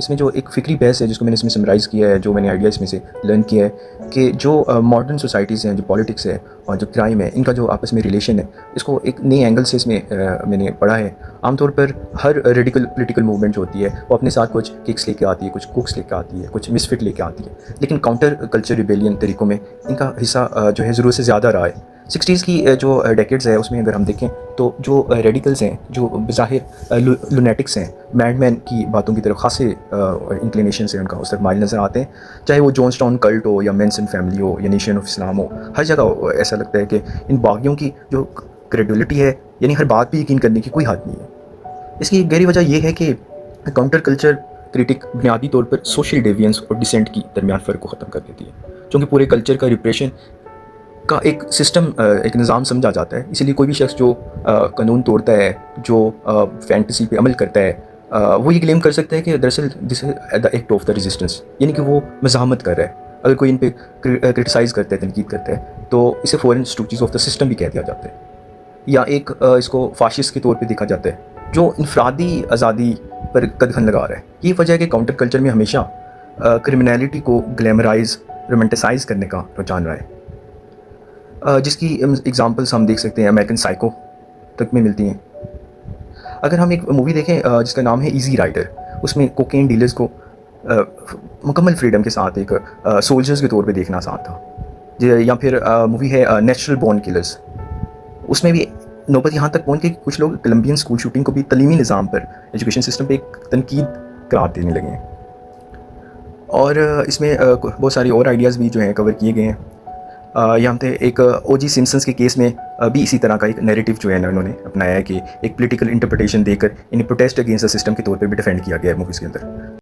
اس میں جو ایک فکری بحث ہے جس کو میں نے اس میں سمرائز کیا ہے، جو میں نے آئیڈیا اس میں سے لرن کیا ہے کہ جو ماڈرن سوسائٹیز ہیں، جو پالیٹکس ہے اور جو کرائم ہے، ان کا جو آپس میں ریلیشن ہے، اس کو ایک نئے اینگل سے اس میں میں نے پڑھا ہے۔ عام طور پر ہر ریڈیکل پولیٹیکل موومنٹ جو ہوتی ہے وہ اپنے ساتھ کچھ ککس لے کے آتی ہے، کچھ کوکس لے کے آتی ہے، کچھ مسفٹ لے کے آتی ہے، لیکن کاؤنٹر کلچر ریبیلین طریقوں میں ان کا حصہ جو ہے ضرورت سے زیادہ رہا ہے۔ 60s کی جو ڈیکیڈز ہے اس میں اگر ہم دیکھیں تو جو ریڈیکلز ہیں، جو بظاہر لونیٹکس ہیں، میڈ مین کی باتوں کی طرف خاصے انکلینیشنس ہیں، ان کا اس طرف مائل نظر آتے ہیں، چاہے وہ جون سٹون کلٹ ہو یا مینسن فیملی ہو یا نیشن آف اسلام ہو۔ ہر جگہ ایسا لگتا ہے کہ ان باغیوں کی جو کریڈیبلٹی ہے، یعنی ہر بات پہ یقین کرنے کی کوئی حد نہیں ہے۔ اس کی گہری وجہ یہ ہے کہ کاؤنٹر کلچر کریٹک بنیادی طور پر سوشل ڈیوینس اور ڈسینٹ کی درمیان فرق کو ختم کر دیتی ہے، چونکہ پورے کلچر کا ریپریشن کا ایک سسٹم، ایک نظام سمجھا جاتا ہے۔ اسی لیے کوئی بھی شخص جو قانون توڑتا ہے، جو فینٹیسی پہ عمل کرتا ہے، وہ یہ کلیم کر سکتا ہے کہ دراصل this is the act of the resistance, یعنی کہ وہ مزاحمت کر رہا ہے۔ اگر کوئی ان پہ کرٹیسائز کرتا ہے، تنقید کرتا ہے، تو اسے فوراً اسٹوچیز آف دا سسٹم بھی کہہ دیا جاتا ہے، یا ایک اس کو فاشسٹ کے طور پہ دیکھا جاتا ہے جو انفرادی آزادی پر قدغن لگا رہا ہے۔ یہ وجہ ہے کہ کاؤنٹر کلچر میں ہمیشہ کرمنالٹی کو گلیمرائز، رومنٹیسائز کرنے کا رجحان رہا ہے، جس کی ایگزامپلس ہم دیکھ سکتے ہیں امریکن سائیکو تک میں ملتی ہیں۔ اگر ہم ایک مووی دیکھیں جس کا نام ہے ایزی رائڈر، اس میں کوکین ڈیلرز کو مکمل فریڈم کے ساتھ ایک سولجرز کے طور پہ دیکھنا آسان تھا۔ یا پھر مووی ہے نیچرل بورن کلرز، اس میں بھی نوبت یہاں تک پہنچ گئی کہ کچھ لوگ کولمبین اسکول شوٹنگ کو بھی تعلیمی نظام پر، ایجوکیشن سسٹم پہ ایک تنقید قرار دینے لگے ہیں۔ اور اس میں بہت ساری اور آئیڈیاز بھی جو ہیں کور کیے گئے ہیں۔ یہاں پہ ایک او جی سمپسنس کے کیس میں بھی اسی طرح کا ایک نیریٹو جو ہے نا انہوں نے اپنایا ہے کہ ایک پولیٹیکل انٹرپریٹیشن دے کر انہیں پروٹیسٹ اگینسٹ دا سسٹم کے طور پہ بھی ڈیفینڈ کیا گیا ہے موویز کے اندر۔